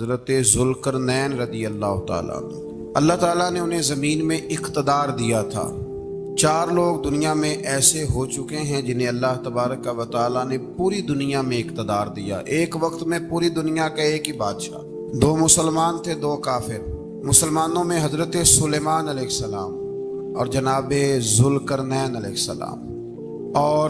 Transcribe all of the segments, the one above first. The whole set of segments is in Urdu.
حضرت ذوالقرنین رضی اللہ تعالیٰ عنہ۔ اللہ تعالیٰ نے انہیں زمین میں اقتدار دیا تھا۔ 4 لوگ دنیا میں ایسے ہو چکے ہیں جنہیں اللہ تبارک و تعالیٰ نے پوری دنیا میں اقتدار دیا، ایک وقت میں پوری دنیا کا ایک ہی بادشاہ۔ 2 مسلمان تھے، 2 کافر۔ مسلمانوں میں حضرت سلیمان علیہ السلام اور جناب ذوالقرنین علیہ السلام، اور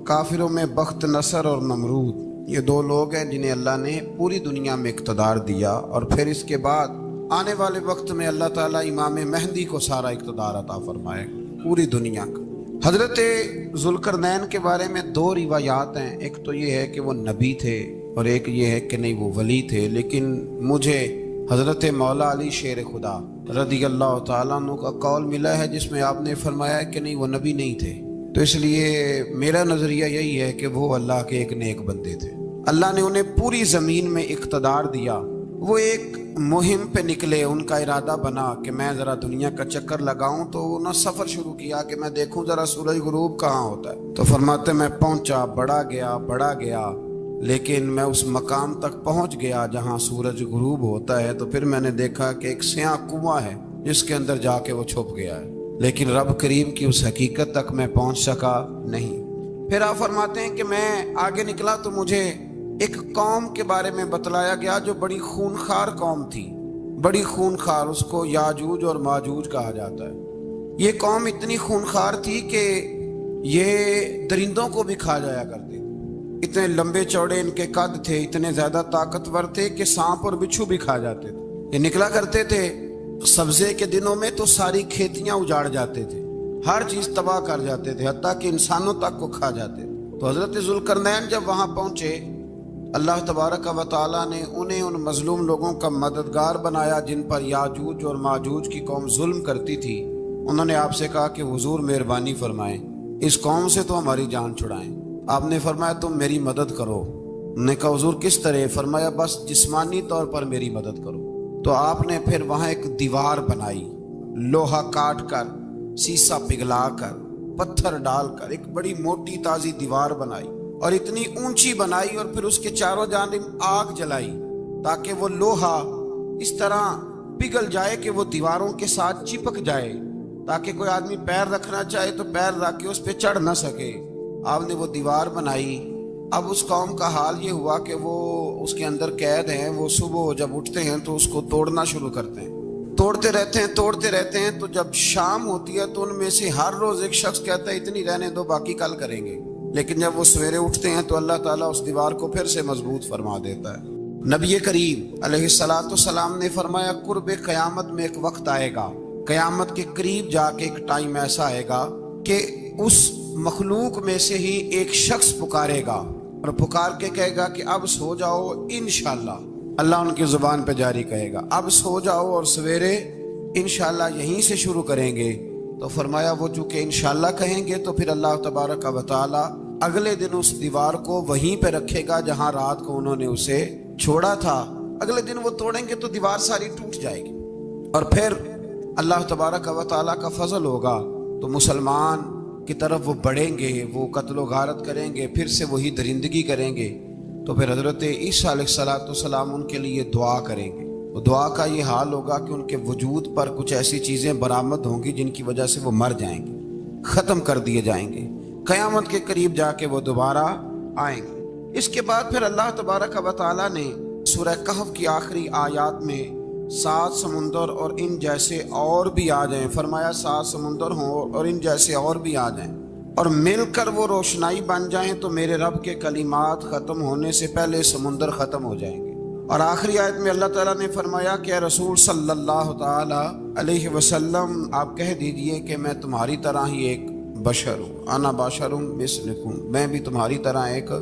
کافروں میں بخت نصر اور نمرود۔ یہ 2 لوگ ہیں جنہیں اللہ نے پوری دنیا میں اقتدار دیا، اور پھر اس کے بعد آنے والے وقت میں اللہ تعالیٰ امام مہدی کو سارا اقتدار عطا فرمائے پوری دنیا کا۔ حضرت ذوالقرنین کے بارے میں 2 روایات ہیں، ایک تو یہ ہے کہ وہ نبی تھے اور ایک یہ ہے کہ نہیں وہ ولی تھے، لیکن مجھے حضرت مولا علی شیر خدا رضی اللہ تعالیٰ عنہ کا قول ملا ہے جس میں آپ نے فرمایا کہ نہیں وہ نبی نہیں تھے، تو اس لیے میرا نظریہ یہی ہے کہ وہ اللہ کے ایک نیک بندے تھے۔ اللہ نے انہیں پوری زمین میں اقتدار دیا۔ وہ ایک مہم پہ نکلے، ان کا ارادہ بنا کہ میں ذرا دنیا کا چکر لگاؤں، تو انہوں نے سفر شروع کیا کہ میں دیکھوں ذرا سورج غروب کہاں ہوتا ہے۔ تو فرماتے میں پہنچا، بڑا گیا، لیکن میں اس مقام تک پہنچ گیا جہاں سورج غروب ہوتا ہے، تو پھر میں نے دیکھا کہ ایک سیاہ کنواں ہے جس کے اندر جا کے وہ چھپ گیا ہے، لیکن رب کریم کی اس حقیقت تک میں پہنچ سکا نہیں۔ پھر آپ فرماتے ہیں کہ میں آگے نکلا تو مجھے ایک قوم کے بارے میں بتلایا گیا جو بڑی خونخوار قوم تھی، بڑی خونخوار، اس کو یاجوج اور ماجوج کہا جاتا ہے۔ یہ قوم اتنی خونخوار تھی کہ یہ درندوں کو بھی کھا جایا کرتے تھے، اتنے لمبے چوڑے ان کے قد تھے، اتنے زیادہ طاقتور تھے کہ سانپ اور بچھو بھی کھا جاتے تھے۔ یہ نکلا کرتے تھے سبزے کے دنوں میں تو ساری کھیتیاں اجاڑ جاتے تھے، ہر چیز تباہ کر جاتے تھے، حتیٰ کہ انسانوں تک کو کھا جاتے تھے۔ تو حضرت ذوالقرنین جب وہاں پہنچے، اللہ تبارک و تعالیٰ نے انہیں ان مظلوم لوگوں کا مددگار بنایا جن پر یاجوج اور ماجوج کی قوم ظلم کرتی تھی۔ انہوں نے آپ سے کہا کہ حضور مہربانی فرمائیں، اس قوم سے تو ہماری جان چھڑائیں۔ آپ نے فرمایا تم میری مدد کرو۔ انہوں نے کہا حضور کس طرح؟ فرمایا بس جسمانی طور پر میری مدد کرو۔ تو آپ نے پھر وہاں ایک دیوار بنائی، لوہا کاٹ کر، سیسا پگھلا کر، پتھر ڈال کر ایک بڑی موٹی تازی دیوار بنائی، اور اتنی اونچی بنائی، اور پھر اس کے چاروں جانب آگ جلائی تاکہ وہ لوہا اس طرح پگھل جائے کہ وہ دیواروں کے ساتھ چپک جائے، تاکہ کوئی آدمی پیر رکھنا چاہے تو پیر رکھ کے اس پہ چڑھ نہ سکے۔ آپ نے وہ دیوار بنائی۔ اب اس قوم کا حال یہ ہوا کہ وہ اس کے اندر قید ہیں، وہ صبح جب اٹھتے ہیں تو اس کو توڑنا شروع کرتے ہیں، توڑتے رہتے ہیں، تو جب شام ہوتی ہے تو ان میں سے ہر روز ایک شخص کہتا ہے اتنی رہنے دو، باقی کل کریں گے، لیکن جب وہ سویرے اٹھتے ہیں تو اللہ تعالیٰ اس دیوار کو پھر سے مضبوط فرما دیتا ہے۔ نبی کریم علیہ السلام نے فرمایا قرب قیامت میں ایک وقت آئے گا، قیامت کے قریب جا کے ایک ٹائم ایسا آئے گا کہ اس مخلوق میں سے ہی ایک شخص پکارے گا اور پکار کے کہے گا کہ اب سو جاؤ انشاءاللہ۔ اللہ ان کی زبان پہ جاری کہے گا اب سو جاؤ اور سویرے انشاءاللہ یہیں سے شروع کریں گے۔ تو فرمایا وہ چونکہ انشاءاللہ کہیں گے تو پھر اللہ تبارک و تعالی اگلے دن اس دیوار کو وہیں پہ رکھے گا جہاں رات کو انہوں نے اسے چھوڑا تھا۔ اگلے دن وہ توڑیں گے تو دیوار ساری ٹوٹ جائے گی، اور پھر اللہ تبارک و تعالی کا فضل ہوگا تو مسلمان کی طرف وہ بڑھیں گے، وہ قتل و غارت کریں گے، پھر سے وہی درندگی کریں گے، تو پھر حضرت عیسیٰ علیہ السلام ان کے لیے دعا کریں گے۔ تو دعا کا یہ حال ہوگا کہ ان کے وجود پر کچھ ایسی چیزیں برآمد ہوں گی جن کی وجہ سے وہ مر جائیں گے، ختم کر دیے جائیں گے، قیامت کے قریب جا کے وہ دوبارہ آئیں گے۔ اس کے بعد پھر اللہ تبارک و تعالیٰ نے سورہ کہف کی آخری آیات میں 7 سمندر اور ان جیسے اور بھی آ جائیں، فرمایا 7 سمندر ہوں اور ان جیسے اور بھی آ جائیں اور مل کر وہ روشنائی بن جائیں تو میرے رب کے کلمات ختم ہونے سے پہلے سمندر ختم ہو جائیں گے۔ اور آخری آیت میں اللہ تعالیٰ نے فرمایا کہ اے رسول صلی اللہ تعالی علیہ وسلم آپ کہہ دیجئے کہ میں تمہاری طرح ہی ایک بشر ہوں، انا بشر مثلکم، میں بھی تمہاری طرح ایک۔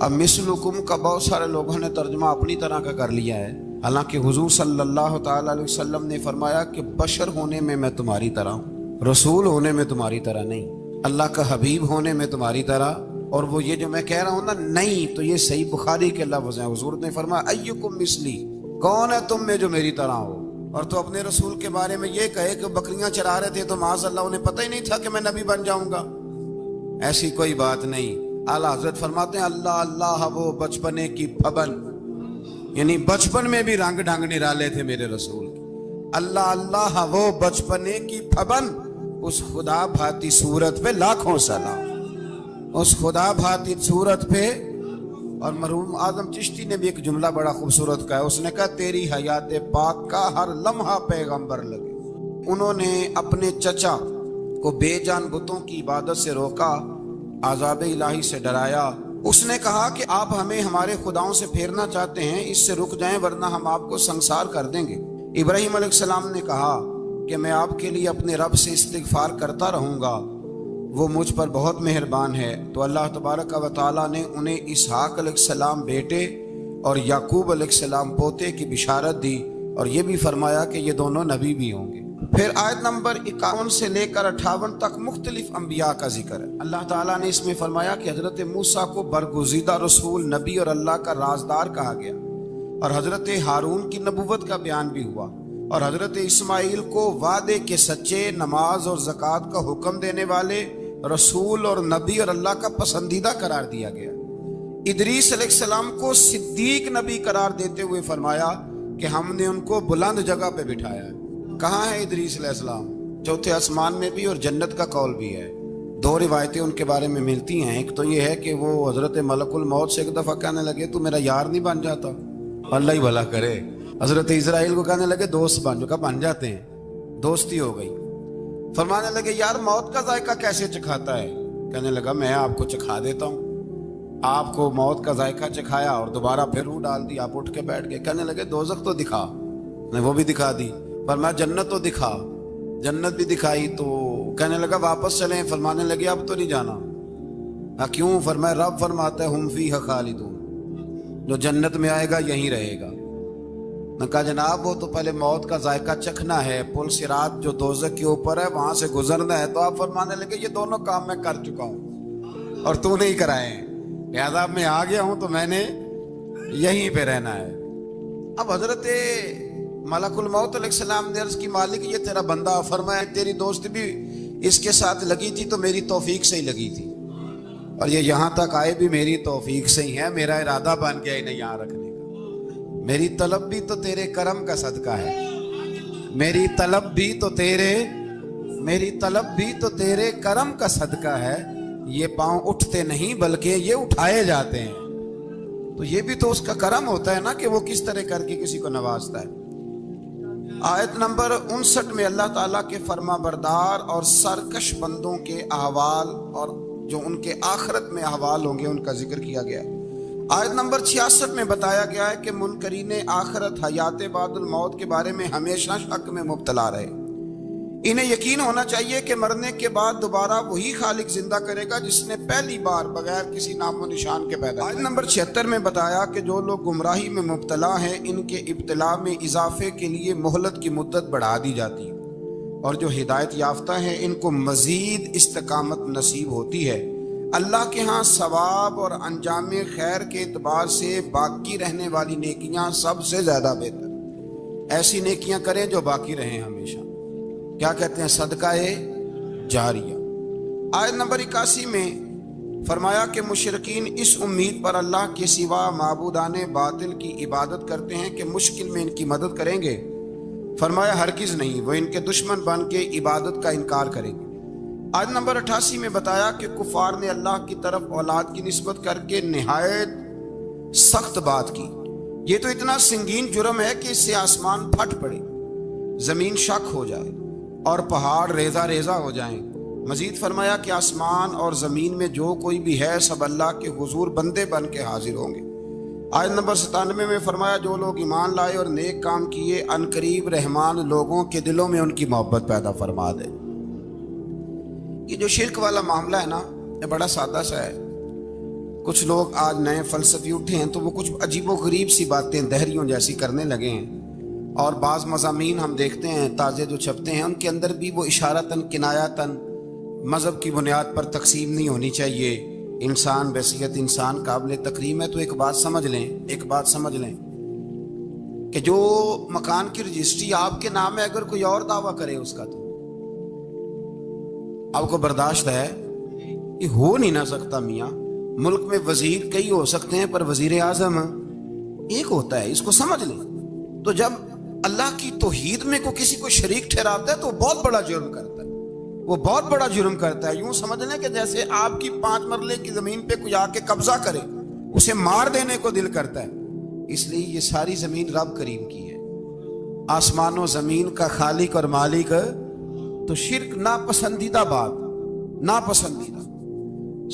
اب مثلکم کا بہت سارے لوگوں نے ترجمہ اپنی طرح کا کر لیا ہے، حالانکہ حضور صلی اللہ تعالی علیہ وسلم نے فرمایا کہ بشر ہونے میں تمہاری طرح ہوں، رسول ہونے میں تمہاری طرح نہیں، اللہ کا حبیب ہونے میں تمہاری طرح۔ اور وہ یہ جو میں کہہ رہا ہوں نا نہیں، تو یہ صحیح بخاری کے لفظ ہیں، حضور نے فرمایا ایکم مثلی، کون ہے تم میں جو میری طرح ہو؟ اور تو اپنے رسول کے بارے میں یہ کہے کہ بکریاں چرا رہے تھے تو معاذ اللہ انہیں پتہ ہی نہیں تھا کہ میں نبی بن جاؤں گا، ایسی کوئی بات نہیں۔ اعلیٰ حضرت فرماتے ہیں اللہ اللہ وہ بچپنے کی پھبن، یعنی بچپن میں بھی رنگ ڈھنگ نرالے تھے میرے رسول کے۔ اللہ اللہ وہ بچپنے کی پھبن، اس خدا بھاتی صورت پہ لاکھوں سلام، اس خدا بھاتی صورت پہ۔ اور مرحوم اعظم چشتی نے بھی ایک جملہ بڑا خوبصورت کہا، اس نے کہا تیری حیات پاک کا ہر لمحہ پیغمبر لگے۔ انہوں نے اپنے چچا کو بے جان بتوں کی عبادت سے روکا، عذاب الہی سے ڈرایا۔ اس نے کہا کہ آپ ہمیں ہمارے خداؤں سے پھیرنا چاہتے ہیں، اس سے رک جائیں ورنہ ہم آپ کو سنسار کر دیں گے۔ ابراہیم علیہ السلام نے کہا کہ میں آپ کے لیے اپنے رب سے استغفار کرتا رہوں گا، وہ مجھ پر بہت مہربان ہے۔ تو اللہ تبارک و تعالیٰ نے انہیں اسحاق علیہ السلام بیٹے اور یعقوب علیہ السلام پوتے کی بشارت دی، اور یہ بھی فرمایا کہ یہ دونوں نبی بھی ہوں گے۔ پھر آیت نمبر 51 سے لے کر 58 تک مختلف انبیاء کا ذکر ہے۔ اللہ تعالیٰ نے اس میں فرمایا کہ حضرت موسیٰ کو برگزیدہ رسول، نبی اور اللہ کا رازدار کہا گیا، اور حضرت ہارون کی نبوت کا بیان بھی ہوا، اور حضرت اسماعیل کو وعدے کے سچے، نماز اور زکوٰۃ کا حکم دینے والے رسول اور نبی اور اللہ کا پسندیدہ قرار دیا گیا۔ ادریس علیہ السلام کو صدیق نبی قرار دیتے ہوئے فرمایا کہ ہم نے ان کو بلند جگہ پہ بٹھایا ہے۔ کہاں ہے ادریس علیہ السلام؟ چوتھے آسمان میں بھی، اور جنت کا قول بھی ہے۔ دو روایتیں ان کے بارے میں ملتی ہیں، ایک تو یہ ہے کہ وہ حضرت ملک الموت سے ایک دفعہ کہنے لگے تو میرا یار نہیں بن جاتا، اللہ ہی بھلا کرے۔ حضرت اسرائیل کو کہنے لگے دوست بن جو، بن جاتے ہیں، دوستی ہو گئی۔ فرمانے لگے یار موت کا ذائقہ کیسے چکھاتا ہے؟ کہنے لگا میں آپ کو چکھا دیتا ہوں۔ آپ کو موت کا ذائقہ چکھایا اور دوبارہ پھر روح ڈال دی، آپ اٹھ کے بیٹھ گئے۔ کہنے لگے دوزخ تو دکھا، نے وہ بھی دکھا دی۔ فرمایا جنت تو دکھا، جنت بھی دکھائی۔ تو کہنے لگا واپس چلیں، فرمانے لگے اب تو نہیں جانا۔ کیوں؟ فرمایا رب فرماتا ہے ہم فیہا خالدون، جو جنت میں آئے گا یہیں رہے گا۔ میں کہا جناب وہ تو پہلے موت کا ذائقہ چکھنا ہے، پل صراط جو دوزخ کے اوپر ہے وہاں سے گزرنا ہے۔ تو آپ فرمانے لگے یہ دونوں کام میں کر چکا ہوں اور تو نہیں کرائے ہیں، لہذا میں آ گیا ہوں تو میں نے یہیں پہ رہنا ہے۔ اب حضرت ملک الموت علیہ السلام نے عرض کی مالک یہ تیرا بندہ، فرمایا تیری دوست بھی اس کے ساتھ لگی تھی تو میری توفیق سے ہی لگی تھی، اور یہ یہاں تک آئے بھی میری توفیق سے ہی ہے، میرا ارادہ بن گیا انہیں یہاں رکھنے کا۔ میری طلب بھی تو تیرے کرم کا صدقہ ہے، میری طلب بھی تو تیرے کرم کا صدقہ ہے۔ یہ پاؤں اٹھتے نہیں بلکہ یہ اٹھائے جاتے ہیں، تو یہ بھی تو اس کا کرم ہوتا ہے نا کہ وہ کس طرح کر کے کسی کو نوازتا ہے۔ آیت نمبر 59 میں اللہ تعالیٰ کے فرما بردار اور سرکش بندوں کے احوال اور جو ان کے آخرت میں احوال ہوں گے ان کا ذکر کیا گیا ہے۔ آیت نمبر 66 میں بتایا گیا ہے کہ منکرین آخرت حیات بعد الموت کے بارے میں ہمیشہ شک میں مبتلا رہے۔ انہیں یقین ہونا چاہیے کہ مرنے کے بعد دوبارہ وہی خالق زندہ کرے گا جس نے پہلی بار بغیر کسی نام و نشان کے پیدا کیا۔ آیت نمبر 76 میں بتایا کہ جو لوگ گمراہی میں مبتلا ہیں ان کے ابتلا میں اضافے کے لیے مہلت کی مدت بڑھا دی جاتی ہے، اور جو ہدایت یافتہ ہیں ان کو مزید استقامت نصیب ہوتی ہے۔ اللہ کے ہاں ثواب اور انجام خیر کے اعتبار سے باقی رہنے والی نیکیاں سب سے زیادہ بہتر۔ ایسی نیکیاں کریں جو باقی رہیں ہمیشہ، کیا کہتے ہیں؟ صدقہ جاریہ۔ آیت نمبر 81 میں فرمایا کہ مشرکین اس امید پر اللہ کے سوا معبودان باطل کی عبادت کرتے ہیں کہ مشکل میں ان کی مدد کریں گے۔ فرمایا ہرگز نہیں، وہ ان کے دشمن بن کے عبادت کا انکار کریں گے۔ آیت نمبر 88 میں بتایا کہ کفار نے اللہ کی طرف اولاد کی نسبت کر کے نہایت سخت بات کی۔ یہ تو اتنا سنگین جرم ہے کہ اس سے آسمان پھٹ پڑے، زمین شک ہو جائے اور پہاڑ ریزہ ریزہ ہو جائیں۔ مزید فرمایا کہ آسمان اور زمین میں جو کوئی بھی ہے سب اللہ کے حضور بندے بن کے حاضر ہوں گے۔ آیت نمبر 97 میں فرمایا جو لوگ ایمان لائے اور نیک کام کیے عنقریب رحمان لوگوں کے دلوں میں ان کی محبت پیدا فرما دے۔ یہ جو شرک والا معاملہ ہے نا، یہ بڑا سادہ سا ہے۔ کچھ لوگ آج نئے فلسفی اٹھے ہیں تو وہ کچھ عجیب و غریب سی باتیں دہریوں جیسی کرنے لگے ہیں، اور بعض مضامین ہم دیکھتے ہیں تازے جو چھپتے ہیں ان کے اندر بھی وہ اشارتاً کنایاتاً مذہب کی بنیاد پر تقسیم نہیں ہونی چاہیے، انسان بحیثیت انسان قابل تکریم ہے۔ تو ایک بات سمجھ لیں کہ جو مکان کی رجسٹری آپ کے نام ہے اگر کوئی اور دعویٰ کرے اس کا تو آپ کو برداشت ہے؟ یہ ہو نہیں نہ سکتا میاں۔ ملک میں وزیر کئی ہو سکتے ہیں پر وزیر اعظم ایک ہوتا ہے، اس کو سمجھ لیں۔ تو جب اللہ کی توحید میں کو کسی کو شریک ٹھہراتا ہے تو وہ بہت بڑا جرم کرتا ہے، وہ بہت بڑا جرم کرتا ہے۔ یوں سمجھ لیں کہ جیسے آپ کی 5 مرلے کی زمین پہ کوئی آ کے قبضہ کرے، اسے مار دینے کو دل کرتا ہے۔ اس لیے یہ ساری زمین رب کریم کی ہے، آسمان و زمین کا خالق اور مالک۔ تو شرک ناپسندیدہ بات، ناپسندیدہ۔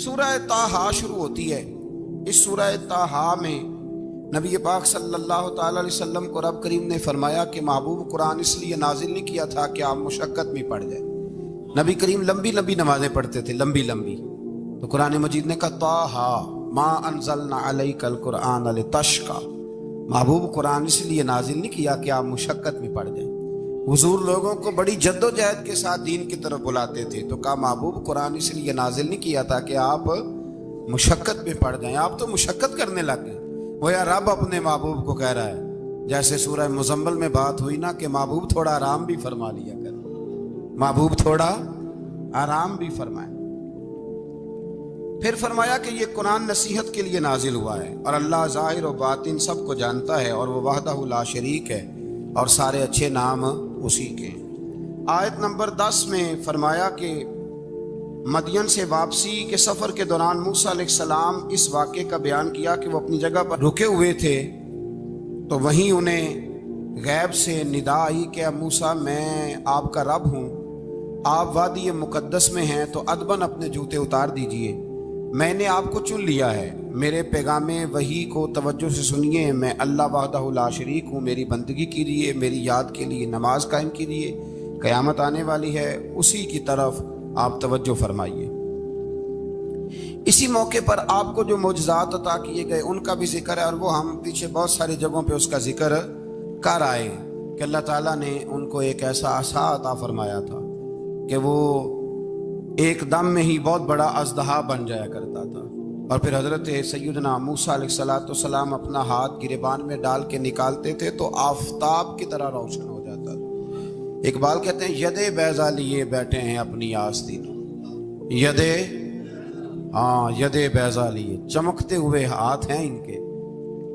سورہ طٰہٰ شروع ہوتی ہے۔ اس سورہ طٰہٰ میں نبی پاک صلی اللہ تعالی علیہ وسلم کو رب کریم نے فرمایا کہ محبوب قرآن اس لیے نازل نہیں کیا تھا کہ آپ مشقت میں پڑ جائیں۔ نبی کریم لمبی لمبی نمازیں پڑھتے تھے، لمبی لمبی۔ تو قرآن مجید نے کہا طٰہٰ ما انزلنا علیک القرآن لتشقیٰ، محبوب قرآن اس لیے نازل نہیں کیا کہ آپ مشقت میں پڑ جائیں۔ حضور لوگوں کو بڑی جد و جہد کے ساتھ دین کی طرف بلاتے تھے، تو کہا محبوب قرآن اس لیے نازل نہیں کیا تھا کہ آپ مشقت میں پڑ جائیں، آپ تو مشقت کرنے لگ گئے۔ وہ یا رب اپنے محبوب کو کہہ رہا ہے، جیسے سورہ مزمل میں بات ہوئی نا کہ محبوب تھوڑا آرام بھی فرما لیا کر، محبوب تھوڑا آرام بھی فرمائے۔ پھر فرمایا کہ یہ قرآن نصیحت کے لیے نازل ہوا ہے، اور اللہ ظاہر و باطن سب کو جانتا ہے، اور وہ وحدہ لا شریک ہے، اور سارے اچھے نام اسی کے ہیں۔ آیت نمبر 10 میں فرمایا کہ مدین سے واپسی کے سفر کے دوران موسیٰ علیہ السلام اس واقعے کا بیان کیا کہ وہ اپنی جگہ پر رکے ہوئے تھے، تو وہیں انہیں غیب سے ندا آئی کہ موسیٰ میں آپ کا رب ہوں، آپ وادی مقدس میں ہیں، تو ادباً اپنے جوتے اتار دیجئے، میں نے آپ کو چن لیا ہے، میرے پیغام وحی کو توجہ سے سنیے، میں اللہ وحدہ لا شریک ہوں، میری بندگی کیجیے، میری یاد کے لیے نماز قائم کیجیے، قیامت آنے والی ہے، اسی کی طرف آپ توجہ فرمائیے۔ اسی موقع پر آپ کو جو معجزات عطا کیے گئے ان کا بھی ذکر ہے، اور وہ ہم پیچھے بہت ساری جگہوں پہ اس کا ذکر کر آئے کہ اللہ تعالیٰ نے ان کو ایک ایسا عصا عطا فرمایا تھا کہ وہ ایک دم میں ہی بہت بڑا اژدہا بن جایا کرتا تھا، اور پھر حضرت سیدنا موسیٰ علیہ السلام اپنا ہاتھ گریبان میں ڈال کے نکالتے تھے تو آفتاب کی طرح روشن ہو جاتا تھا۔ اقبال کہتے ہیں ید بیضا لیے بیٹھے ہیں اپنی آستینوں، ید بیضا لیے، چمکتے ہوئے ہاتھ ہیں ان کے،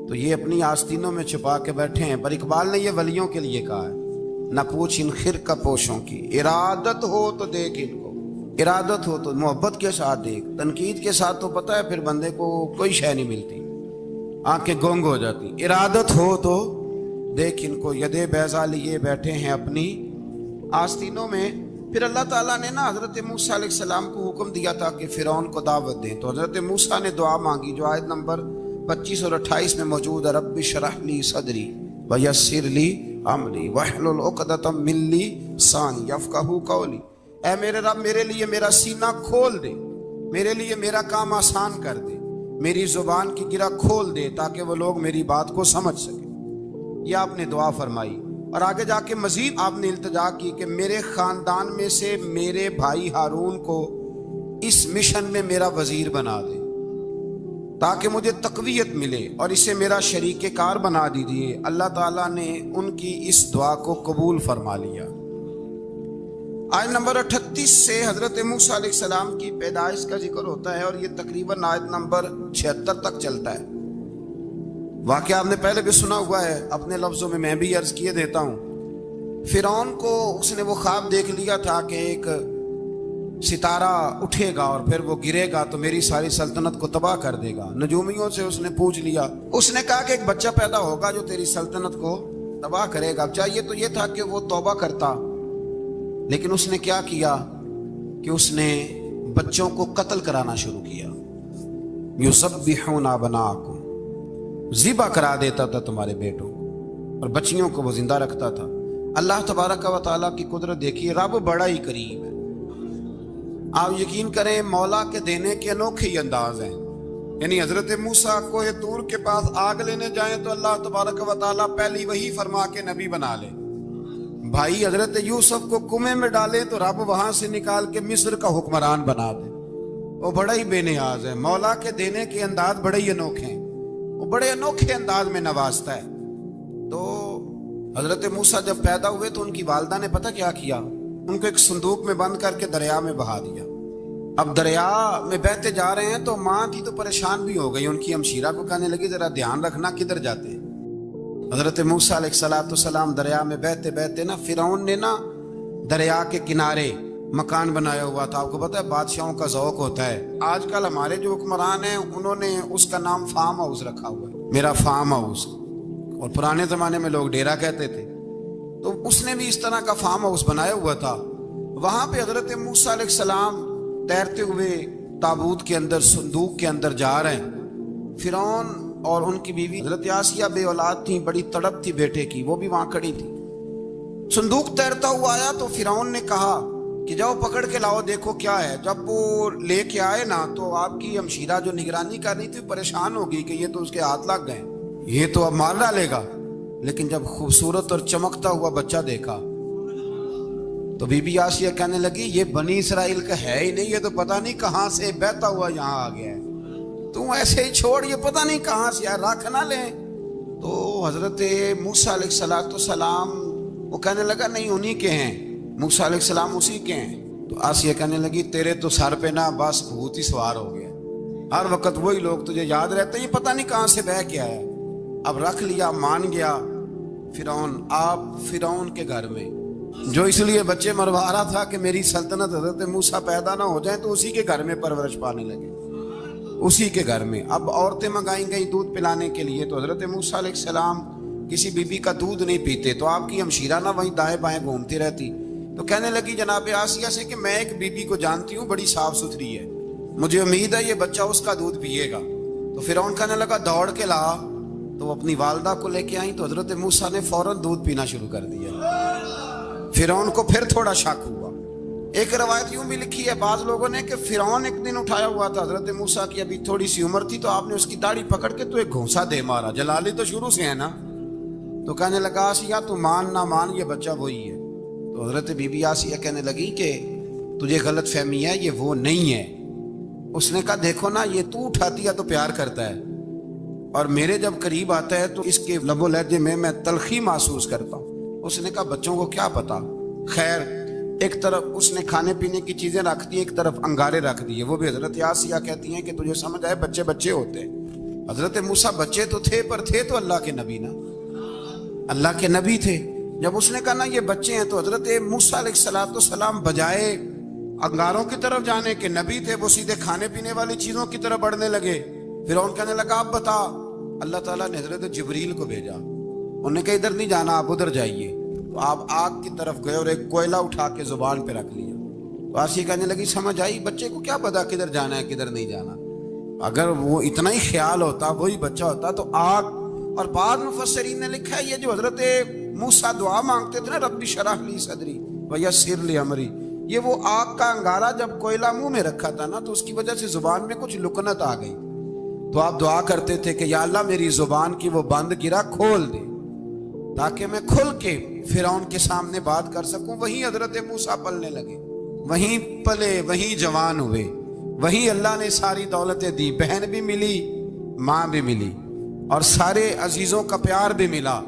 تو یہ اپنی آستینوں میں چھپا کے بیٹھے ہیں۔ پر اقبال نے یہ ولیوں کے لیے کہا ہے، نہ پوچھ ان خرقہ پوشوں کی، ارادت ہو تو دیکھ ان کو، ارادت ہو تو محبت کے ساتھ دیکھ، تنقید کے ساتھ تو پتہ ہے پھر بندے کو کوئی شے نہیں ملتی، آنکھیں گونگ ہو جاتی۔ ارادت ہو تو دیکھ ان کو، ید بیضا لیے بیٹھے ہیں اپنی آستینوں میں۔ پھر اللہ تعالیٰ نے نا حضرت موسیٰ علیہ السلام کو حکم دیا تھا کہ فرعون کو دعوت دیں، تو حضرت موسیٰ نے دعا مانگی جو آیت نمبر 25 اور 28 میں موجود ہے، رب اشرح لی صدری ویسر لی امری واحلل عقدۃ من لسانی یفقہوا قولی، اے میرے رب میرے لیے میرا سینہ کھول دے، میرے لیے میرا کام آسان کر دے، میری زبان کی گرہ کھول دے تاکہ وہ لوگ میری بات کو سمجھ سکیں۔ یہ آپ نے دعا فرمائی، اور آگے جا کے مزید آپ نے التجا کی کہ میرے خاندان میں سے میرے بھائی ہارون کو اس مشن میں میرا وزیر بنا دے تاکہ مجھے تقویت ملے، اور اسے میرا شریک کار بنا دیجیے۔ اللہ تعالیٰ نے ان کی اس دعا کو قبول فرما لیا۔ آیت نمبر 38 سے حضرت موسیٰ علیہ السلام کی پیدائش کا ذکر ہوتا ہے، اور یہ تقریباً آیت نمبر 76 تک چلتا ہے۔ واقعہ آپ نے پہلے بھی سنا ہوا ہے، اپنے لفظوں میں میں بھی عرض کیے دیتا ہوں۔ فرعون کو اس نے وہ خواب دیکھ لیا تھا کہ ایک ستارہ اٹھے گا اور پھر وہ گرے گا تو میری ساری سلطنت کو تباہ کر دے گا۔ نجومیوں سے اس نے پوچھ لیا، اس نے کہا کہ ایک بچہ پیدا ہوگا جو تیری سلطنت کو تباہ کرے گا۔ چاہیے تو یہ تھا کہ وہ توبہ کرتا، لیکن اس نے کیا کیا کہ اس نے بچوں کو قتل کرانا شروع کیا۔ یذبحون ابناءکم، ذبح کرا دیتا تھا تمہارے بیٹوں کو، اور بچیوں کو وہ زندہ رکھتا تھا۔ اللہ تبارک و تعالیٰ کی قدرت دیکھیے، رب بڑا ہی کریم ہے۔ آپ یقین کریں مولا کے دینے کے انوکھے ہی انداز ہیں۔ یعنی حضرت موسیٰ کوہ طور کے پاس آگ لینے جائیں تو اللہ تبارک و تعالیٰ پہلی وہی فرما کے نبی بنا لے۔ بھائی حضرت یوسف کو کنویں میں ڈالے تو رب وہاں سے نکال کے مصر کا حکمران بنا دے۔ وہ بڑا ہی بے نیاز ہے، مولا کے دینے کے انداز بڑے ہی انوکھے ہیں، وہ بڑے انوکھے انداز میں نوازتا ہے۔ تو حضرت موسیٰ جب پیدا ہوئے تو ان کی والدہ نے پتہ کیا کیا، ان کو ایک صندوق میں بند کر کے دریا میں بہا دیا۔ اب دریا میں بہتے جا رہے ہیں تو ماں تھی تو پریشان بھی ہو گئی، ان کی ہمشیرہ کو کہنے لگی ذرا دھیان رکھنا کدھر جاتے ہیں۔ حضرت موسیٰ علیہ السلام دریا میں بہتے بہتے نا فرعون نے نا دریا کے کنارے مکان بنایا ہوا تھا. آپ کو پتہ ہے بادشاہوں کا ذوق ہوتا ہے. آج کل ہمارے جو حکمران ہیں انہوں نے اس کا نام فارم ہاؤس رکھا ہوا ہے, میرا فارم ہاؤس, اور پرانے زمانے میں لوگ ڈیرا کہتے تھے. تو اس نے بھی اس طرح کا فارم ہاؤس بنایا ہوا تھا. وہاں پہ حضرت موسیٰ علیہ السلام تیرتے ہوئے تابوت کے اندر صندوق کے اندر جا رہے ہیں. فرعون اور ان کی بیوی حضرت آسیہ بے اولاد تھیں, بڑی تڑپ تھی بیٹے کی, وہ بھی وہاں کھڑی تھی. صندوق تیرتا ہوا آیا تو فرعون نے کہا کہ جاؤ پکڑ کے لاؤ دیکھو کیا ہے. جب وہ لے کے آئے نا تو آپ کی ہمشیرہ جو نگرانی کر رہی تھی پریشان ہو گئی کہ یہ تو اس کے ہاتھ لگ گئے, یہ تو اب مار ڈالے گا. لیکن جب خوبصورت اور چمکتا ہوا بچہ دیکھا تو بی بی آسیہ کہنے لگی یہ بنی اسرائیل کا ہے ہی نہیں, یہ تو پتہ نہیں کہاں سے بہتا ہوا یہاں آ گیا ہے. تو ایسے ہی چھوڑ, یہ پتہ نہیں کہاں سے رکھ نہ لیں. تو حضرت موسیٰ علیہ السلام وہ کہنے لگا نہیں انہی کے ہیں, موسیٰ علیہ السلام اسی کے ہیں. تو آسیہ کہنے لگی تیرے تو سر پہ نا بس بھوت ہی سوار ہو گیا, ہر وقت وہی لوگ تجھے یاد رہتے ہیں, یہ پتہ نہیں کہاں سے بہ کے آیا. اب رکھ لیا, مان گیا فرعون. آپ فرعون کے گھر میں جو اس لیے بچے مروا رہا تھا کہ میری سلطنت حضرت موسیٰ پیدا نہ ہو جائیں, تو اسی کے گھر میں پرورش پانے لگے, اسی کے گھر میں. اب عورتیں منگائی گئی دودھ پلانے کے لیے, تو حضرت موسیٰ علیہ السلام کسی بی بی کا دودھ نہیں پیتے, تو آپ کی ہمشیرہ نہ وہیں دائیں بائیں گھومتی رہتی. تو کہنے لگی جناب آسیہ سے کہ میں ایک بی بی کو جانتی ہوں, بڑی صاف ستھری ہے, مجھے امید ہے یہ بچہ اس کا دودھ پیے گا. تو فرعون کہنے لگا دوڑ کے لا. تو وہ اپنی والدہ کو لے کے آئیں تو حضرت موسیٰ نے فوراً دودھ پینا شروع کر دیا. فرعون کو پھر تھوڑا شک ہوا. ایک روایت یوں بھی لکھی ہے بعض لوگوں نے کہ فرعون ایک دن اٹھایا ہوا تھا حضرت موسیٰ کی, ابھی تھوڑی سی عمر تھی, تو آپ نے اس کی داڑھی پکڑ کے تو ایک گھونسا دے مارا. جلالی تو شروع سے ہے نا. تو کہنے لگا آسیہ تو مان نہ مان یہ بچہ وہی ہے. تو حضرت بی بی آسیہ کہنے لگی کہ تجھے غلط فہمی ہے, یہ وہ نہیں ہے. اس نے کہا دیکھو نا یہ تو اٹھاتی ہے تو پیار کرتا ہے, اور میرے جب قریب آتا ہے تو اس کے لب و لہجے میں تلخی محسوس کرتا ہوں. اس نے کہا بچوں کو کیا پتا. خیر ایک طرف اس نے کھانے پینے کی چیزیں رکھ دی, ایک طرف انگارے رکھ دیے. وہ بھی حضرت آسیہ کہتی ہیں کہ تجھے سمجھ آئے بچے بچے ہوتے ہیں. حضرت موسیٰ بچے تو تھے پر تھے تو اللہ کے نبی نا, اللہ کے نبی تھے. جب اس نے کہا نا یہ بچے ہیں, تو حضرت موسیٰ علیہ السلام بجائے انگاروں کی طرف جانے کے نبی تھے, وہ سیدھے کھانے پینے والی چیزوں کی طرف بڑھنے لگے. فرعون کہنے لگا آپ بتا. اللہ تعالیٰ نے حضرت جبریل کو بھیجا, انہوں نے کہا ادھر نہیں جانا آپ ادھر جائیے. تو آپ آگ کی طرف گئے اور ایک کوئلہ اٹھا کے زبان پہ رکھ لیا. تو آسیہ کہنے لگی سمجھ آئی, بچے کو کیا پتا کدھر جانا ہے کدھر نہیں جانا. اگر وہ اتنا ہی خیال ہوتا وہی بچہ ہوتا تو آگ. اور بعد مفسرین نے لکھا ہے یہ جو حضرت موسیٰ دعا مانگتے تھے نا رب اشرح لی صدری ویسر لی امری, یہ وہ آگ کا انگارہ جب کوئلہ منہ میں رکھا تھا نا تو اس کی وجہ سے زبان میں کچھ لکنت آ گئی. تو آپ دعا کرتے تھے کہ یا اللہ میری زبان کی وہ بند گرا کھول دے تاکہ میں کھل کے فرعون کے سامنے بات کر سکوں. وہیں حضرت موسیٰ پلنے لگے, وہیں پلے, وہیں جوان ہوئے, وہیں اللہ نے ساری دولتیں دی, بہن بھی ملی, ماں بھی ملی, اور سارے عزیزوں کا پیار بھی ملا.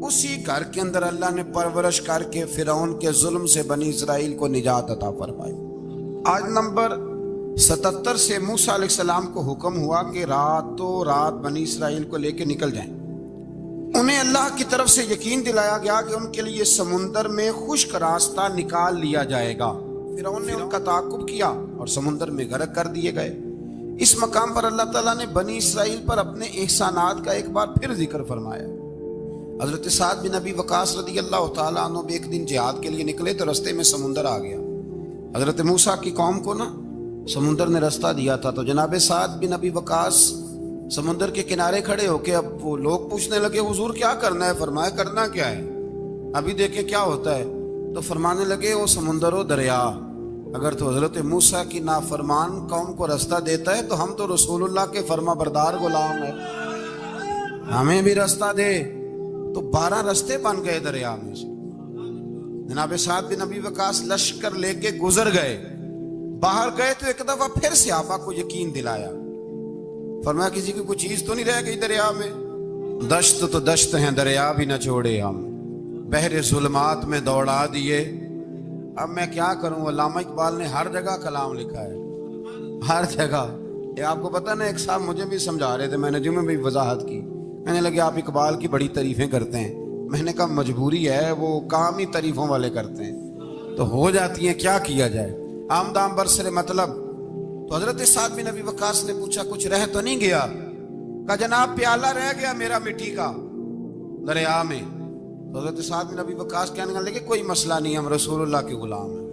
اسی گھر کے اندر اللہ نے پرورش کر کے فرعون کے ظلم سے بنی اسرائیل کو نجات عطا فرمائی. آج نمبر 77 سے موسیٰ علیہ السلام کو حکم ہوا کہ راتوں رات بنی اسرائیل کو لے کے نکل جائیں. انہیں اللہ کی طرف سے یقین دلایا گیا کہ ان کے لیے سمندر میں خشک راستہ نکال لیا جائے گا. فرعون نے ان کا تعاقب کیا اور سمندر میں غرق کر دیے گئے. اس مقام پر اللہ تعالیٰ نے بنی اسرائیل پر اپنے احسانات کا ایک بار پھر ذکر فرمایا. حضرت سعد بن ابی وقاص رضی اللہ تعالیٰ عنہ بھی ایک دن جہاد کے لیے نکلے تو رستے میں سمندر آ گیا. حضرت موسیٰ کی قوم کو نا سمندر نے رستہ دیا تھا. تو جناب سعد بن ابی وقاص سمندر کے کنارے کھڑے ہو کے, اب وہ لوگ پوچھنے لگے حضور کیا کرنا ہے. فرمایا کرنا کیا ہے, ابھی دیکھیں کیا ہوتا ہے. تو فرمانے لگے وہ سمندر و دریا اگر تو حضرت موسیٰ کی نافرمان قوم کو رستہ دیتا ہے تو ہم تو رسول اللہ کے فرما بردار غلام ہیں, ہمیں بھی رستہ دے. تو 12 رستے بن گئے دریا میں سے. جناب سعد بن ابی وقاص لشکر لے کے گزر گئے, باہر گئے تو ایک دفعہ پھر صحابہ کو یقین دلایا. فرمایا کسی کی کوئی چیز تو نہیں رہ گئی دریا میں. دشت تو دشت ہیں دریا بھی نہ چھوڑے ہم, بحر ظلمات میں دوڑا دیے. اب میں کیا کروں, علامہ اقبال نے ہر جگہ کلام لکھا ہے, ہر جگہ. یہ آپ کو پتہ نا ایک صاحب مجھے بھی سمجھا رہے تھے, میں نے جمعے میں بھی وضاحت کی. کہنے لگے آپ اقبال کی بڑی تعریفیں کرتے ہیں۔ میں نے کہا مجبوری ہے، وہ کام ہی تعریفوں والے کرتے ہیں تو ہو جاتی ہیں، کیا کیا جائے، آمدام برسر مطلب۔ تو حضرت سعد بن ابی وقاص نے پوچھا کچھ رہ تو نہیں گیا؟ کہا جناب پیالہ رہ گیا میرا مٹی کا دریا میں۔ تو حضرت سعد بن ابی وقاص کہنے لگے کوئی مسئلہ نہیں، ہم رسول اللہ کے غلام ہیں۔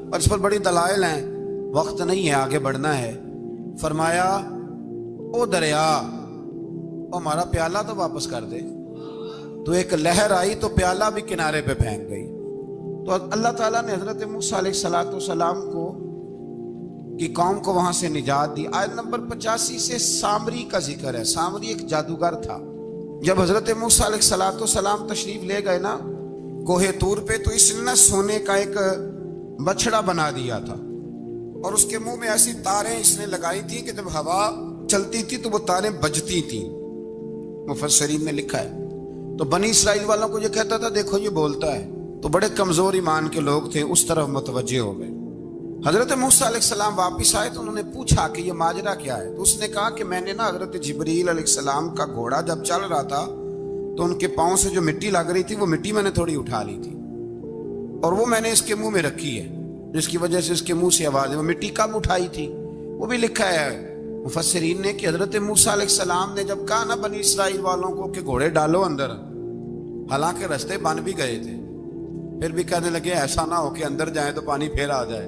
اور اس پر بڑی دلائل ہیں، وقت نہیں ہے، آگے بڑھنا ہے۔ فرمایا او دریا، ہمارا پیالہ تو واپس کر دے۔ تو ایک لہر آئی تو پیالہ بھی کنارے پہ پھینک گئی۔ تو اللہ تعالیٰ نے حضرت موسیٰ علیہ السلام کو کی قوم کو وہاں سے نجات دی۔ آیت نمبر 85 سے سامری کا ذکر ہے۔ سامری ایک جادوگر تھا۔ جب حضرت موسیٰ علیہ السلام تشریف لے گئے نا کوہ طور پہ، تو اس نے سونے کا ایک بچڑا بنا دیا تھا، اور اس کے منہ میں ایسی تاریں اس نے لگائی تھی کہ جب ہوا چلتی تھی تو وہ تاریں بجتی تھیں، مفسرین نے لکھا ہے۔ تو بنی اسرائیل والوں کو یہ کہتا تھا دیکھو یہ بولتا ہے، تو بڑے کمزور ایمان کے لوگ تھے، اس طرف متوجہ ہو گئے۔ حضرت موسیٰ علیہ السلام واپس آئے تو انہوں نے پوچھا کہ یہ ماجرا کیا ہے؟ تو اس نے کہا کہ میں نے نا حضرت جبریل علیہ السلام کا گھوڑا جب چل رہا تھا تو ان کے پاؤں سے جو مٹی لگ رہی تھی وہ مٹی میں نے تھوڑی اٹھا لی تھی، اور وہ میں نے اس کے منہ میں رکھی ہے، جس کی وجہ سے اس کے منہ سے آواز ہے۔ وہ مٹی کب اٹھائی تھی وہ بھی لکھا ہے مفسرین نے کہ حضرت موسیٰ علیہ السلام نے جب کہا نا بنی اسرائیل والوں کو کہ گھوڑے ڈالو اندر، حالانکہ رستے بن بھی گئے تھے، پھر بھی کہنے لگے ایسا نہ ہو کہ اندر جائیں تو پانی پھر آ جائے۔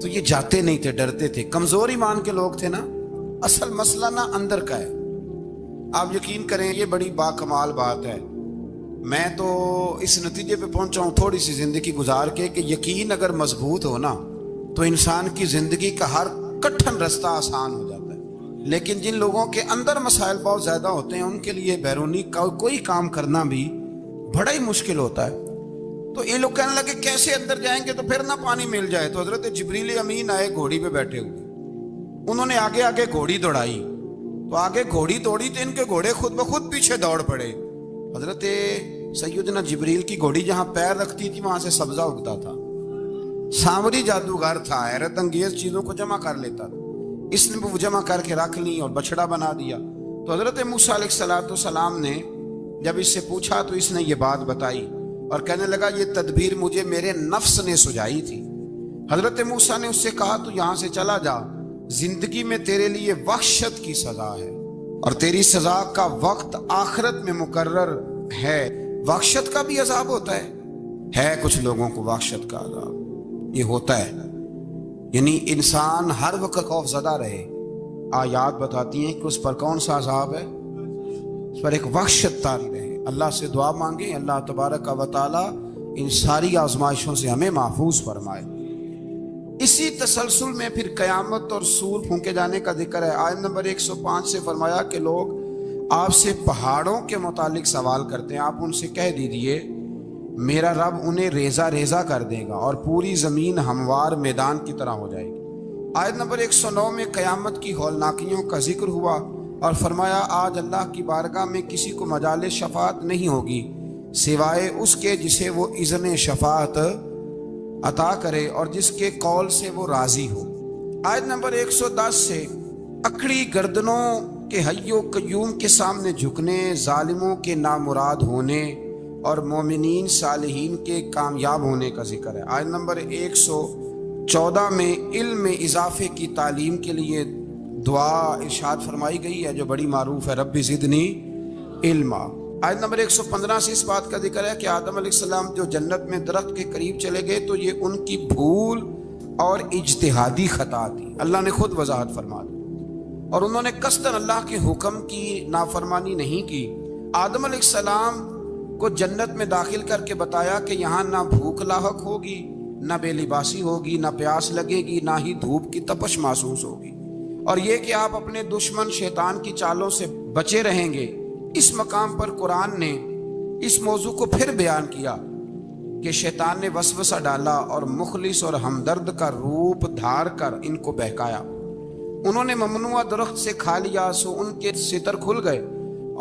تو یہ جاتے نہیں تھے، ڈرتے تھے، کمزور ایمان کے لوگ تھے نا۔ اصل مسئلہ نا اندر کا ہے۔ آپ یقین کریں یہ بڑی باکمال بات ہے۔ میں تو اس نتیجے پہ پہنچا ہوں تھوڑی سی زندگی گزار کے کہ یقین اگر مضبوط ہو نا تو انسان کی زندگی کا ہر کٹھن رستہ آسان ہو جاتا ہے۔ لیکن جن لوگوں کے اندر مسائل بہت زیادہ ہوتے ہیں ان کے لیے بیرونی کوئی کام کرنا بھی بڑا ہی مشکل ہوتا ہے۔ تو یہ لوگ کہنے لگے کیسے اندر جائیں گے تو پھر نہ پانی مل جائے۔ تو حضرت جبریل امین آئے گھوڑی پہ بیٹھے ہوئے، انہوں نے آگے آگے گھوڑی دوڑائی، تو آگے گھوڑی دوڑی تو ان کے گھوڑے خود بخود پیچھے دوڑ پڑے۔ حضرت سیدنا جبریل کی گھوڑی جہاں پیر رکھتی تھی وہاں سے سبزہ اگتا تھا۔ سامری جادوگر تھا، حیرت انگیز چیزوں کو جمع کر لیتا تھا، اس نے وہ جمع کر کے رکھ لی اور بچڑا بنا دیا۔ تو حضرت موسیٰ علیہ السلام نے جب اس سے پوچھا تو اس نے یہ بات بتائی اور کہنے لگا یہ تدبیر مجھے میرے نفس نے سجائی تھی۔ حضرت موسیٰ نے اس سے کہا تو یہاں سے چلا جا، زندگی میں تیرے لیے وحشت کی سزا ہے اور تیری سزا کا وقت آخرت میں مقرر ہے۔ وحشت کا بھی عذاب ہوتا ہے کچھ لوگوں کو وحشت کا عذاب یہ ہوتا ہے، یعنی انسان ہر وقت خوف زدہ رہے۔ آیات بتاتی ہیں کہ اس پر کون سا عذاب ہے، اس پر ایک وحشت طاری رہے۔ اللہ سے دعا مانگیں اللہ تبارک و تعالی ان ساری آزمائشوں سے ہمیں محفوظ فرمائے۔ اسی تسلسل میں پھر قیامت اور سور پھونکے جانے کا ذکر ہے۔ آیت نمبر 105 سے فرمایا کہ لوگ آپ سے پہاڑوں کے متعلق سوال کرتے ہیں، آپ ان سے کہہ دیجئے میرا رب انہیں ریزہ ریزہ کر دے گا اور پوری زمین ہموار میدان کی طرح ہو جائے گی۔ آیت نمبر 109 میں قیامت کی ہولناکیوں کا ذکر ہوا اور فرمایا آج اللہ کی بارگاہ میں کسی کو مجال شفاعت نہیں ہوگی سوائے اس کے جسے وہ اذن شفاعت عطا کرے اور جس کے قول سے وہ راضی ہو۔ آیت نمبر 110 سے اکڑی گردنوں کے حی و قیوم کے سامنے جھکنے، ظالموں کے نامراد ہونے اور مومنین صالحین کے کامیاب ہونے کا ذکر ہے۔ آیت نمبر 114 میں علم میں اضافے کی تعلیم کے لیے دعا ارشاد فرمائی گئی ہے جو بڑی معروف ہے، رب زدنی علما۔ آیت نمبر 115 سے اس بات کا ذکر ہے کہ آدم علیہ السلام جو جنت میں درخت کے قریب چلے گئے تو یہ ان کی بھول اور اجتہادی خطا تھی، اللہ نے خود وضاحت فرما دی، اور انہوں نے قصداً اللہ کے حکم کی نافرمانی نہیں کی۔ آدم علیہ السلام کو جنت میں داخل کر کے بتایا کہ یہاں نہ بھوک لاحق ہوگی، نہ بے لباسی ہوگی، نہ پیاس لگے گی، نہ ہی دھوپ کی تپش محسوس ہوگی، اور یہ کہ آپ اپنے دشمن شیطان کی چالوں سے بچے رہیں گے۔ اس مقام پر قرآن نے اس موضوع کو پھر بیان کیا کہ شیطان نے وسوسہ ڈالا اور مخلص اور ہمدرد کا روپ دھار کر ان کو بہکایا۔ انہوں نے ممنوع درخت سے کھا لیا سو ان کے ستر کھل گئے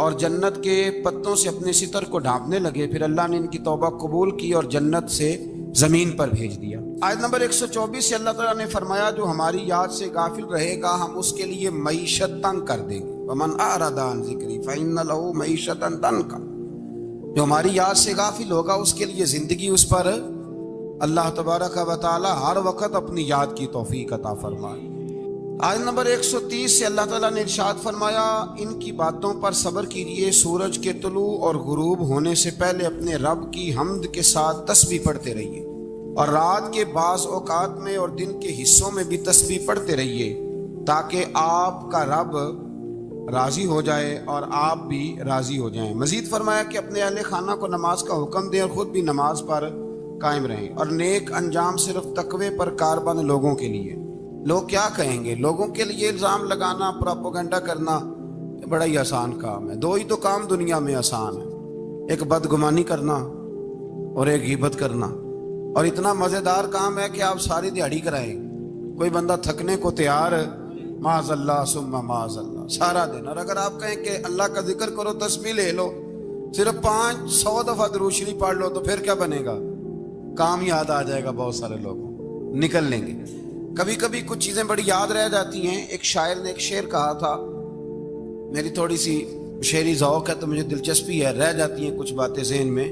اور جنت کے پتوں سے اپنے ستر کو ڈھانپنے لگے۔ پھر اللہ نے ان کی توبہ قبول کی اور جنت سے زمین پر بھیج دیا۔ آیت نمبر 124 سے اللہ تعالیٰ نے فرمایا جو ہماری یاد سے غافل رہے گا ہم اس کے لیے معیشت تنگ کر دیں گے۔ وَمَنْ أَعْرَضَ عَنْ ذِكْرِي فَإِنَّ لَهُ مَعِيشَةً ضَنْكًا، جو ہماری یاد سے غافل ہوگا اس کے لیے زندگی اس پر اللہ تبارک و تعالیٰ ہر وقت اپنی یاد کی توفیق عطا فرمائے۔ آیت نمبر 130 سے اللہ تعالیٰ نے ارشاد فرمایا ان کی باتوں پر صبر کیجیے، سورج کے طلوع اور غروب ہونے سے پہلے اپنے رب کی حمد کے ساتھ تسبیح پڑھتے رہیے، اور رات کے بعض اوقات میں اور دن کے حصوں میں بھی تسبیح پڑھتے رہیے، تاکہ آپ کا رب راضی ہو جائے اور آپ بھی راضی ہو جائیں۔ مزید فرمایا کہ اپنے اہل خانہ کو نماز کا حکم دیں اور خود بھی نماز پر قائم رہیں، اور نیک انجام صرف تقوی پر کاربند لوگوں کے لیے۔ لوگ کیا کہیں گے؟ لوگوں کے لیے الزام لگانا، پراپوگنڈا کرنا بڑا ہی آسان کام ہے۔ دو ہی تو کام دنیا میں آسان ہے، ایک بدگمانی کرنا اور ایک غیبت کرنا، اور اتنا مزیدار کام ہے کہ آپ ساری دیہڑی کرائیں، کوئی بندہ تھکنے کو تیار ہے، معاذ اللہ ثم معاذ اللہ سارا دن۔ اور اگر آپ کہیں کہ اللہ کا ذکر کرو، تسبیح لے لو، صرف 500 دفعہ درود شریف پڑھ لو، تو پھر کیا بنے گا؟ کام یاد آ جائے گا، بہت سارے لوگ نکل لیں گے۔ کبھی کبھی کچھ چیزیں بڑی یاد رہ جاتی ہیں۔ ایک شاعر نے ایک شعر کہا تھا، میری تھوڑی سی شعری ذوق ہے تو مجھے دلچسپی ہے، رہ جاتی ہیں کچھ باتیں ذہن میں۔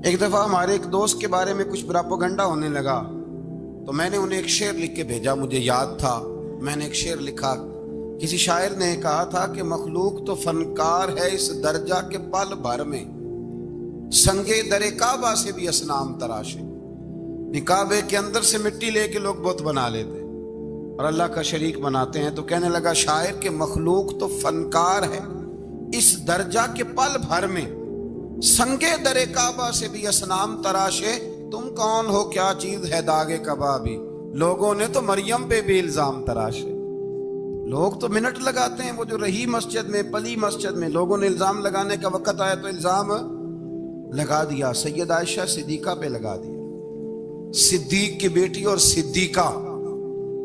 ایک دفعہ ہمارے ایک دوست کے بارے میں کچھ پراپوگنڈا ہونے لگا، تو میں نے انہیں ایک شعر لکھ کے بھیجا، مجھے یاد تھا، میں نے ایک شعر لکھا۔ کسی شاعر نے کہا تھا کہ مخلوق تو فنکار ہے اس درجہ کے پل بھر میں، سنگے در کعبہ سے بھی اصنام تراشے۔ کعبے کے اندر سے مٹی لے کے لوگ بت بنا لیتے اور اللہ کا شریک بناتے ہیں۔ تو کہنے لگا شاعر کہ مخلوق تو فنکار ہے اس درجہ کے پل بھر میں، سنگے در کعبہ سے بھی اصنام تراشے۔ تم کون ہو، کیا چیز ہے داغ کبابی، لوگوں نے تو مریم پہ بھی الزام تراشے۔ لوگ تو منٹ لگاتے ہیں، وہ جو رہی مسجد میں، پلی مسجد میں، لوگوں نے الزام لگانے کا وقت آیا تو الزام لگا دیا، سید عائشہ صدیقہ پہ لگا دیا، صدیق کی بیٹی اور صدیقہ۔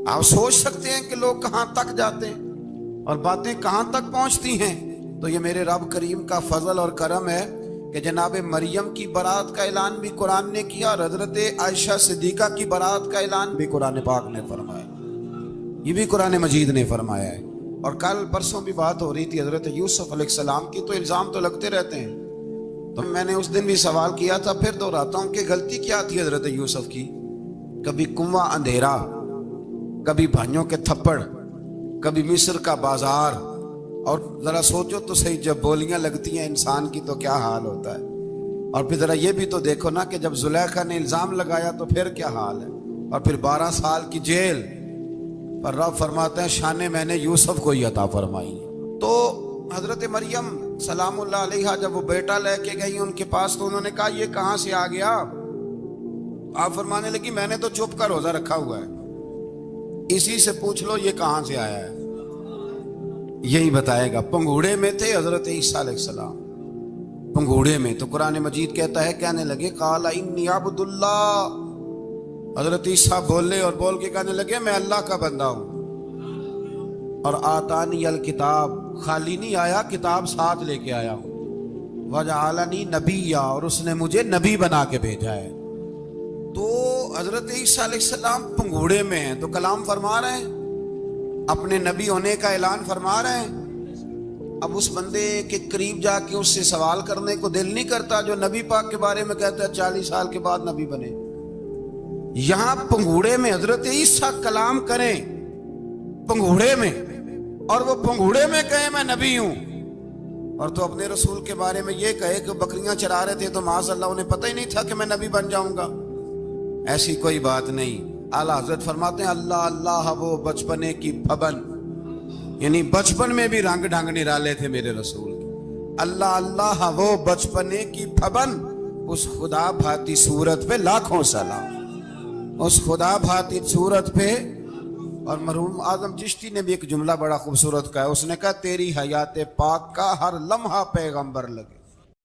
آپ سوچ سکتے ہیں کہ لوگ کہاں تک جاتے ہیں اور باتیں کہاں تک پہنچتی ہیں۔ تو یہ میرے رب کریم کا فضل اور کرم ہے کہ جناب مریم کی برات کا اعلان بھی قرآن نے کیا، اور حضرت عائشہ صدیقہ کی برات کا اعلان بھی قرآن پاک نے فرمایا، یہ بھی قرآن مجید نے فرمایا ہے۔ اور کل پرسوں بھی بات ہو رہی تھی حضرت یوسف علیہ السلام کی، تو الزام تو لگتے رہتے ہیں۔ تو میں نے اس دن بھی سوال کیا تھا، پھر دہراتا ہوں کہ غلطی کیا تھی حضرت یوسف کی؟ کبھی کنواں اندھیرا، کبھی بھائیوں کے تھپڑ، کبھی مصر کا بازار، اور ذرا سوچو تو صحیح، جب بولیاں لگتی ہیں انسان کی تو کیا حال ہوتا ہے۔ اور پھر ذرا یہ بھی تو دیکھو نا کہ جب زلیخا نے الزام لگایا تو پھر کیا حال ہے، اور پھر 12 سال کی جیل پر رب فرماتے ہیں شانیں میں نے یوسف کو ہی عطا فرمائی۔ تو حضرت مریم سلام اللہ علیہا جب وہ بیٹا لے کے گئی ان کے پاس، تو انہوں نے کہا یہ کہاں سے آ گیا؟ آپ فرمانے لگی میں نے تو چپ کر روزہ رکھا ہوا ہے، اسی سے پوچھ لو یہ کہاں سے آیا ہے، یہی بتائے گا۔ پنگوڑے میں تھے حضرت عیسیٰ علیہ السلام، پنگوڑے میں۔ تو قرآن مجید کہتا ہے کہنے لگے قال انی عبد اللہ، حضرت عیسیٰ بولے اور بول کے کہنے لگے میں اللہ کا بندہ ہوں، اور آتانی الکتاب، خالی نہیں آیا، کتاب ساتھ لے کے آیا ہوں، وجعلنی نبیّا، اور اس نے مجھے نبی بنا کے بھیجا ہے۔ تو حضرت عیسیٰ علیہ السلام پنگوڑے میں ہیں تو کلام فرما رہے ہیں، اپنے نبی ہونے کا اعلان فرما رہے ہیں۔ اب اس بندے کے قریب جا کے اس سے سوال کرنے کو دل نہیں کرتا جو نبی پاک کے بارے میں کہتا ہے 40 سال کے بعد نبی بنے۔ یہاں پنگوڑے میں حضرت عیسیٰ کلام کریں، پنگوڑے میں، اور وہ پنگوڑے میں کہے میں نبی ہوں، اور تو اپنے رسول کے بارے میں یہ کہے کہ بکریاں چرا رہے تھے تو معاذ اللہ انہیں پتہ ہی نہیں تھا کہ میں نبی بن جاؤں گا۔ ایسی کوئی بات نہیں۔ اعلیٰ حضرت فرماتے ہیں اللہ اللہ وہ بچپنے کی پھبن، یعنی بچپن میں بھی رنگ ڈھنگ نرالے تھے میرے رسول کے۔ اللہ اللہ وہ بچپنے کی پھبن، اس خدا بھاتی صورت پہ لاکھوں سلام، اس خدا بھاتی صورت پہ۔ اور مرحوم اعظم چشتی نے بھی ایک جملہ بڑا خوبصورت کہا ہے، اس نے کہا تیری حیات پاک کا ہر لمحہ پیغمبر لگے۔